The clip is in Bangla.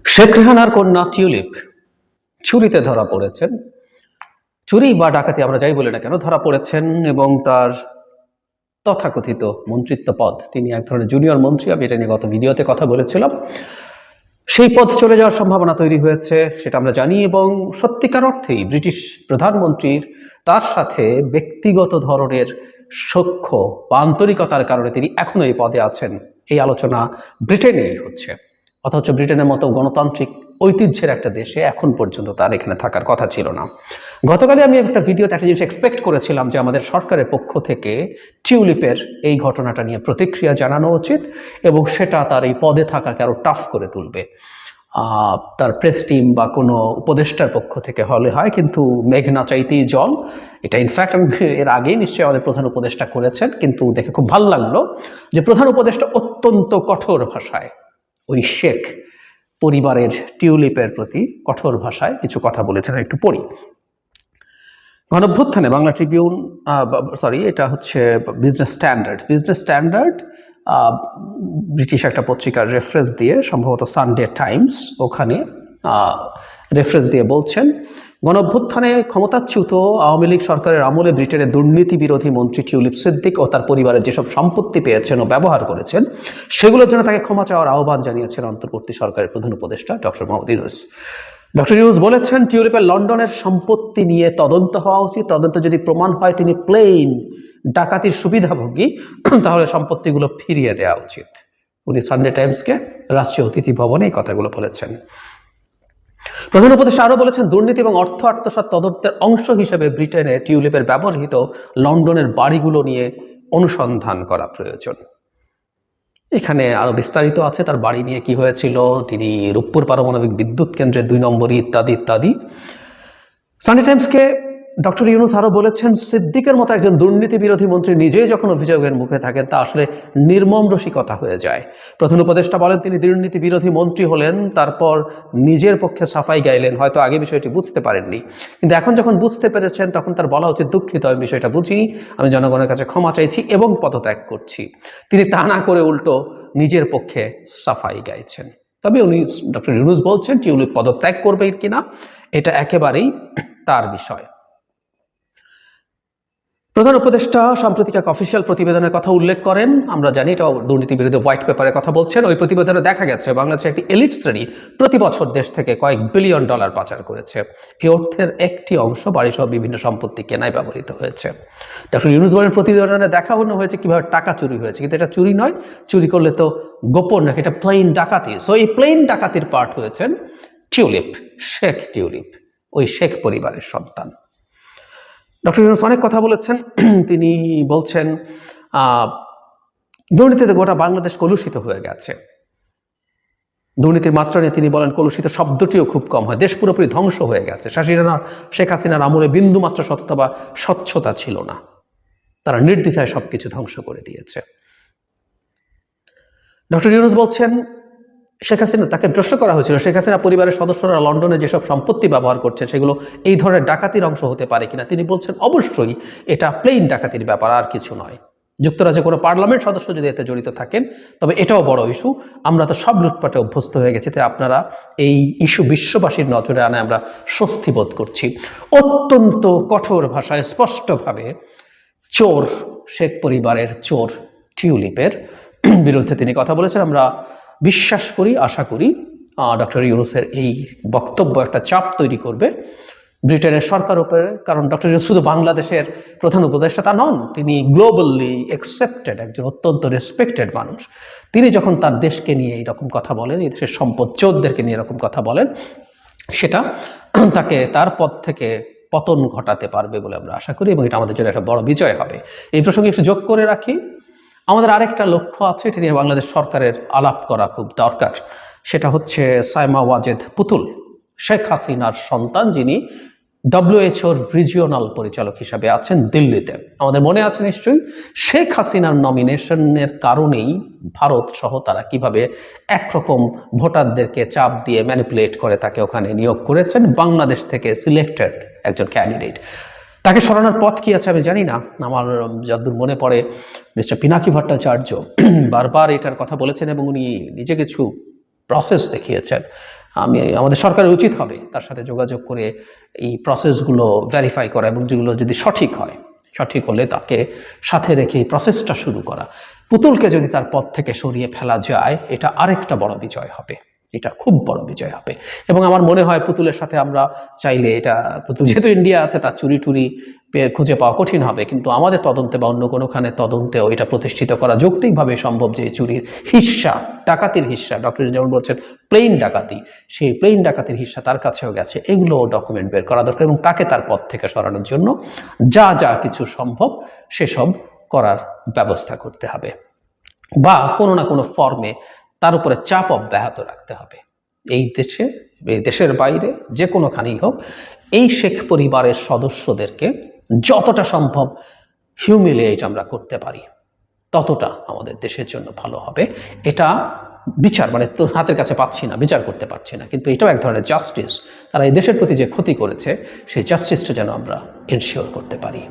শেখ রেহানার কন্যা টিউলিপ চুরিতে ধরা পড়েছেন। চুরি বা ডাকাতি আমরা যাই বলি না কেন, ধরা পড়েছেন এবং তার তথাকথিত মন্ত্রিত্ব পদ, তিনি এক ধরনের জুনিয়র মন্ত্রী, আমি এটা নিয়ে গত ভিডিওতে কথা বলেছিলাম। সেই পদ চলে যাওয়ার সম্ভাবনা তৈরি হয়েছে, সেটা আমরা জানি। এবং সত্যিকার অর্থেই ব্রিটিশ প্রধানমন্ত্রীর তার সাথে ব্যক্তিগত ধরনের সখ্য বা আন্তরিকতার কারণে তিনি এখনো এই পদে আছেন, এই আলোচনা ব্রিটেনেই হচ্ছে। অথচ ব্রিটেনের মতো গণতান্ত্রিক ঐতিহ্যের একটা দেশে এখন পর্যন্ত তার এখানে থাকার কথা ছিল না। গতকালই আমি একটা ভিডিওতে একটা জিনিস এক্সপেক্ট করেছিলাম যে আমাদের সরকারের পক্ষ থেকে টিউলিপের এই ঘটনাটা নিয়ে প্রতিক্রিয়া জানানো উচিত এবং সেটা তার এই পদে থাকাকে আরো টাফ করে তুলবে। তার প্রেস টিম বা কোনো উপদেষ্টার পক্ষ থেকে হলে হয়, কিন্তু মেঘ না চাইতেই জল, এটা ইনফ্যাক্ট আমি এর আগেই নিশ্চয়ই আমাদের প্রধান উপদেষ্টা করেছেন, কিন্তু দেখে খুব ভালো লাগলো যে প্রধান উপদেষ্টা অত্যন্ত কঠোর ভাষায় ওই শেখ পরিবারের টিউলিপের প্রতি কঠোর ভাষায় কিছু কথা বলেছেন। একটু পড়ি। গণঅভ্যুত্থানে বাংলা ট্রিবিউন, এটা হচ্ছে বিজনেস স্ট্যান্ডার্ড ব্রিটিশ একটা পত্রিকার রেফারেন্স দিয়ে, সম্ভবত সানডে টাইমস, ওখানে রেফারেন্স দিয়ে বলছেন, গণঅভ্যুত্থানে ক্ষমতাচ্যুত আওয়ামী লীগ সরকারের আমলে ব্রিটেনের দুর্নীতি বিরোধী মন্ত্রী টিউলিপ সিদ্দিক ও তার পরিবারের যেসব সম্পত্তি পেয়েছেন ও ব্যবহার করেছেন সেগুলোর জন্য তাকে ক্ষমা চাওয়ার আহ্বান জানিয়েছেন অন্তর্বর্তী সরকারের প্রধান উপদেষ্টা ডক্টর মোহাম্মদ ইউনূস। ডক্টর ইউনূস বলেছেন, টিউলিপের লন্ডনের সম্পত্তি নিয়ে তদন্ত হওয়া উচিত। তদন্ত যদি প্রমাণ হয় তিনি প্লেন ডাকাতির সুবিধাভোগী, তাহলে সম্পত্তিগুলো ফিরিয়ে দেওয়া উচিত। উনি সানডে টাইমসকে রাষ্ট্রীয় অতিথি ভবনে এই কথাগুলো বলেছেন। প্রধান উপদেষ্টা আরো বলেছেন, দুর্নীতি এবং অর্থ আত্মসাৎ তদন্তের অংশ হিসেবে ব্রিটেনে টিউলিপের ব্যবহৃত লন্ডনের বাড়িগুলো নিয়ে অনুসন্ধান করা প্রয়োজন। এখানে আরো বিস্তারিত আছে তার বাড়ি নিয়ে কি হয়েছিল, তিনি রূপপুর পারমাণবিক বিদ্যুৎ কেন্দ্রের 2 নম্বরই ইত্যাদি ইত্যাদি। সানডে টাইমসকে ডক্টর ইউনূস আরো বলেছেন, সিদ্দিকের মতো একজন দুর্নীতি বিরোধী মন্ত্রী নিজেই যখন অভিযোগের মুখে থাকেন তা আসলে নির্মম রসিকতা হয়ে যায়। প্রধান উপদেষ্টা বলেন, তিনি দুর্নীতি বিরোধী মন্ত্রী হলেন, তারপর নিজের পক্ষে সাফাই গাইলেন। হয়তো আগে বিষয়টি বুঝতে পারেননি, কিন্তু এখন যখন বুঝতে পেরেছেন তখন তার বলা উচিত, দুঃখিত, আমি বিষয়টা বুঝিনি, আমি জনগণের কাছে ক্ষমা চাইছি এবং পদত্যাগ করছি। তিনি তা না করে উল্টো নিজের পক্ষে সাফাই গাইছেন। তবে উনি, ডক্টর ইউনূস বলছেন, টিউলিপ পদত্যাগ করবে কিনা এটা একেবারেই তার বিষয়। প্রধান উপদেষ্টা সাম্প্রতিক এক অফিসিয়াল প্রতিবেদনের কথা উল্লেখ করেন। আমরা জানি এটা দুর্নীতি বিরোধী হোয়াইট পেপারের কথা বলছেন। ওই প্রতিবেদনে দেখা গেছে বাংলাদেশের একটি এলিট শ্রেণী প্রতি বছর দেশ থেকে কয়েক বিলিয়ন ডলার পাচার করেছে। এই অর্থের একটি অংশ বাড়িসহ বিভিন্ন সম্পত্তি কেনায় ব্যবহৃত হয়েছে। ডক্টর ইউনূস বলেন, প্রতিবেদনে দেখানো হয়েছে কিভাবে টাকা চুরি হয়েছে, কিন্তু এটা চুরি নয়, চুরি করলে তো গোপন রাখে, এটা প্লেন ডাকাতি। সো এই প্লেন ডাকাতির পার্ট হয়েছেন টিউলিপ, শেখ টিউলিপ, ওই শেখ পরিবারের সন্তান। ডক্টর ইউনূস অনেক কথা বলেছেন। তিনি বলছেন, দুর্নীতিতে গোটা বাংলাদেশ কলুষিত হয়ে গেছে। দুর্নীতির মাত্রা নিয়ে তিনি বলেন, কলুষিত শব্দটিও খুব কম হয়, দেশ পুরোপুরি ধ্বংস হয়ে গেছে। শেখ হাসিনার আমলে বিন্দুমাত্র সততা বা স্বচ্ছতা ছিল না, তারা নির্দ্বিধায় সবকিছু ধ্বংস করে দিয়েছে। ডক্টর ইউনূস বলছেন, শেখ হাসিনা, তাকে প্রশ্ন করা হয়েছিল, শেখ হাসিনা পরিবারের সদস্যরা লন্ডনে যেসব সম্পত্তি ব্যবহার করছে সেগুলো এই ধরনের ডাকাতির অংশ হতে পারে কিনা। তিনি বলছেন, অবশ্যই এটা প্লেন ডাকাতির ব্যাপার, আর কিছু নয়। যুক্তরাজ্যে কোনো পার্লামেন্ট সদস্য যদি এতে জড়িত থাকেন তবে এটাও বড় ইস্যু। আমরা তো সব লুটপাটে অভ্যস্ত হয়ে গেছি, তাই আপনারা এই ইস্যু বিশ্ববাসীর নজরে আনায় আমরা স্বস্তি বোধ করছি। অত্যন্ত কঠোর ভাষায় স্পষ্টভাবে চোর, শেখ পরিবারের চোর টিউলিপের বিরুদ্ধে তিনি কথা বলেছেন। আমরা বিশ্বাস করি, আশা করি ডক্টর ইউনূসের এই বক্তব্য একটা চাপ তৈরি করবে ব্রিটেনের সরকার উপরে। কারণ ডক্টর ইউনূস শুধু বাংলাদেশের প্রধান উপদেষ্টা তা নন, তিনি গ্লোবালি অ্যাকসেপ্টেড একজন অত্যন্ত রেসপেক্টেড মানুষ। তিনি যখন তার দেশকে নিয়ে এইরকম কথা বলেন, এই দেশের সম্পদ চোরদেরকে নিয়ে এরকম কথা বলেন, সেটা তাকে তার পদ থেকে পতন ঘটাতে পারবে বলে আমরা আশা করি, এবং এটা আমাদের জন্য একটা বড় বিজয় হবে। এই প্রসঙ্গে একটু যোগ করে রাখি, আমাদের আরেকটা লক্ষ্য আছে, এটা নিয়ে বাংলাদেশ সরকারের আলাপ করা খুব দরকার। সেটা হচ্ছে সাইমা ওয়াজেদ পুতুল, শেখ হাসিনার সন্তান, যিনি WHO-র রিজিওনাল পরিচালক হিসাবে আছেন দিল্লিতে। আমাদের মনে আছে নিশ্চয়ই, শেখ হাসিনার নমিনেশনের কারণেই ভারত সহ তারা কিভাবে একরকম ভোটারদেরকে চাপ দিয়ে ম্যানিপুলেট করে তাকে ওখানে নিয়োগ করেছেন, বাংলাদেশ থেকে সিলেক্টেড একজন ক্যান্ডিডেট। তাকে সরানোর পথ কি আছে আমি জানি না। আমার যতদূর মনে পড়ে, মিস্টার পিনাকি ভট্টাচার্য বারবার এটার কথা বলেছেন এবং উনি নিজে কিছু প্রসেস দেখিয়েছেন। আমাদের সরকারের উচিত হবে তার সাথে যোগাযোগ করে এই প্রসেসগুলো ভেরিফাই করা, এবং যেগুলো যদি সঠিক হয়, সঠিক হলে তাকে সাথে রেখে এই প্রসেসটা শুরু করা। পুতুলকে যদি তার পথ থেকে সরিয়ে ফেলা যায়, এটা আরেকটা বড় বিজয় হবে, এটা খুব বড় বিজয় হবে। এবং আমার মনে হয় পুতুলের সাথে আমরা চাইলে, এটা পুতুল যেহেতু ইন্ডিয়া আছে, তার চুরি টুরি খুঁজে পাওয়া কঠিন হবে, কিন্তু আমাদের তদন্তে বা অন্য কোনোখানে তদন্তেও এটা প্রতিষ্ঠিত করা যৌক্তিকভাবে সম্ভব যে চুরির হিস্সা, ডাকাতির হিস্সা, ডক্টর যেমন বলছেন প্লেন ডাকাতি, সেই প্লেন ডাকাতির হিস্সা তার কাছেও গেছে, এগুলো ডকুমেন্ট বের করা দরকার, এবং তাকে তার পথ থেকে সরানোর জন্য যা যা কিছু সম্ভব সেসব করার ব্যবস্থা করতে হবে, বা কোনো না কোনো ফর্মে তার উপরে চাপ অব্যাহত রাখতে হবে। এই দেশে, এই দেশের বাইরে যে কোনোখানেই হোক, এই শেখ পরিবারের সদস্যদেরকে যতটা সম্ভব হিউমিলিয়েট আমরা করতে পারি, ততটা আমাদের দেশের জন্য ভালো হবে। এটা বিচার, মানে তো হাতের কাছে পাচ্ছি না, বিচার করতে পারছি না, কিন্তু এটাও এক ধরনের জাস্টিস। তারা এই দেশের প্রতি যে ক্ষতি করেছে, সেই জাস্টিসটা যেন আমরা এনশিওর করতে পারি।